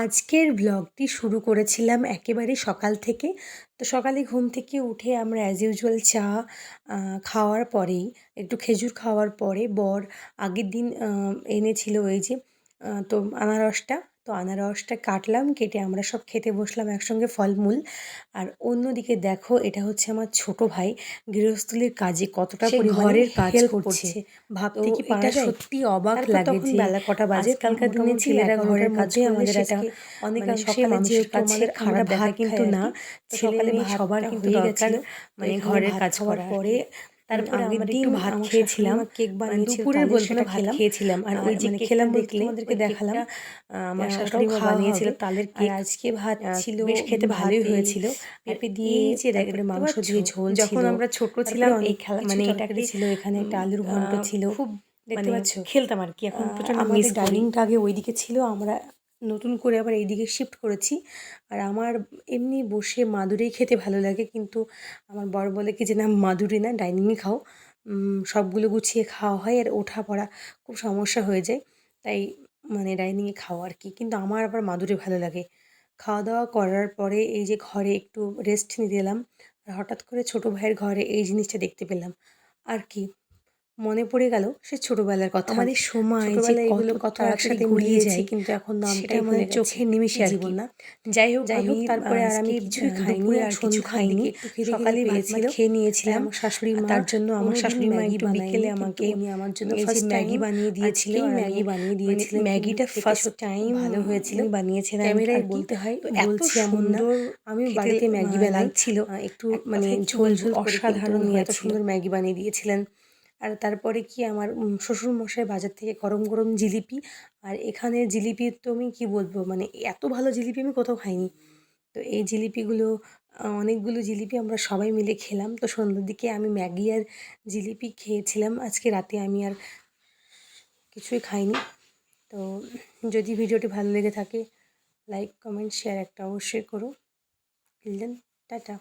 আজকের ব্লগটি শুরু করেছিলাম একেবারে সকাল থেকে। তো সকালে ঘুম থেকে উঠে আমরা অ্যাজ ইউজুয়াল চা খাওয়ার পরেই একটু খেজুর খাওয়ার পরে বর আগের দিন এনেছিল ওই যে তো আনারসটা কাটলাম, কেটে আমরা সব খেতে বসলাম একসঙ্গে ফলমূল। আর অন্যদিকে দেখো, এটা হচ্ছে আমার ছোট ভাই গৃহস্থলীর কাজে কতটা পরিমাণে ঘরের কাজ হেল্প করছে। করছে। ভাবতে কি এটা পারা যায়? সত্যি অবাক তারপর লাগে তখন যে বেলা কটা বাজে? আজকালকার দিনে মোটামুটি ছেলেরা 11টার ঘরের কাজ মধ্যে করলে আমাদের সেটা আজকে অনেকাংশে সকালে মানুষের যেহেতু কাছে আমাদের আমরা খারাপ ভাত দেখায় কিন্তু আর না, কি। তো ছেলে সকালে মেয়ে সবার ভাতটা কিন্তু হয়ে দরকার গেছিলো। তো এখানে ঘরের ভাত কাজ খাওয়ার করা আর পরে কি। তারপরে আগের আমরা দিন একটু ভাত আমার শাশুড়ি খেয়েছিলাম, মা কেক বানিয়েছিল, দুপুরের তাহলে বলতে সেটা ভাত খেলাম। খেয়েছিলাম। আর ওই যে কেকটা খেলাম বলতে দেখলে তোমাদেরকে ওই দেখালাম। কেকটা আমার ওটাও শাশুড়ি মা খাওয়া বানিয়েছিল হবে। তালের আর কেক। আজকে ভাত ছিল বেশ খেতে ভালোই ভাতে হয়েছিল। পেঁপে দিয়ে, এই যে তারপরে দেখতে মাংস পাচ্ছ, দিয়ে ঝোল যখন ছিল, আমরা ছোট তারপরে ছিলাম এই অনেক খেলা কিছু তরকারি ছিল, এখানে একটা আলুর ঘন্ট ছিল। খুব দেখতে পাচ্ছ খেলতাম আর কি। এখন প্রচণ্ড মিস আমাদের করি। ডাইনিংটা আগে ওইদিকে ছিল, আমরা নতুন করে আবার এইদিকে শিফট করেছি। আর আমার এমনি বসে মাদুরেই খেতে ভালো লাগে, কিন্তু আমার বর বলে কি যে না, মাদুরে না, ডাইনিংয়ে খাও, সবগুলো গুছিয়ে খাওয়া হয় আর ওঠা পড়া খুব সমস্যা হয়ে যায়, তাই ডাইনিংয়ে খাওয়া আর কি। কিন্তু আমার আবার মাদুরে ভালো লাগে। খাওয়া দাওয়া করার পরে এই যে ঘরে একটু রেস্ট নিতে এলাম, আর হঠাৎ করে ছোটো ভাইয়ের ঘরে এই জিনিসটা দেখতে পেলাম। আর কি মনে পড়ে গেল সে ছোটবেলার কথা। আমাদের সময় যে ছোটবেলায় এগুলো কত তাড়াতাড়ি একসাথে গড়িয়ে মিলিয়েছি, যায়, কিন্তু এখন সেটা নামটাই ভুলে আমাদের গেছি। চোখের নিমিষে আর জীবন কি। না। যাই হোক, যাই হোক, তারপরে আর আমি আজকে কিছুই খাইনি, দুপুরে আর আর কিছু সন্ধ্যার খাইনি। দিকে একটু খিদে সকালেই ভাত পেয়েছিল, খেয়ে তাই নিয়েছিলাম। আমার শাশুড়ি আর মা তার জন্য আমার কোনোদিন শাশুড়ি মা ম্যাগি একটু বানায়নি, বিকেলে কিন্তু আমাকে উনি আমার জন্য এই যে ফার্স্ট ম্যাগি টাইম বানিয়ে দিয়েছিল। আজকেই আর ম্যাগি বানিয়ে দিয়েছিলেন, কিন্তু ম্যাগিটা খেতে ফার্স্ট সত্যি টাইম খুব ভালো হয়েছিল। উনি বানিয়েছিলেন ক্যামেরায় আর কি। বলতে হয়, তো এত বলছি এমন না। সুন্দর আমি খেতে বাড়িতে ম্যাগি বানাই, লাগছিল, একটু এক কথায় কি ঝোল বলবো, ঝোল করে, কিন্তু অসাধারণ উনি এত হয়েছিল। সুন্দর ম্যাগি বানিয়ে দিয়েছিলেন। আর তারপরে কি আমার শ্বশুরমশাই বাজার থেকে গরম গরম জিলিপি, আর এখানে জিলিপি তো আমি কী বলবো, এত ভালো জিলিপি আমি কোথাও খাইনি। তো এই জিলিপিগুলো অনেকগুলো জিলিপি আমরা সবাই মিলে খেলাম। তো সন্ধ্যের দিকে আমি ম্যাগি আর জিলিপি খেয়েছিলাম। আজকে রাতে আমি আর কিছুই খাইনি। তো যদি ভিডিওটি ভালো লেগে থাকে, লাইক কমেন্ট শেয়ার একটা অবশ্যই করো। Till then, tata.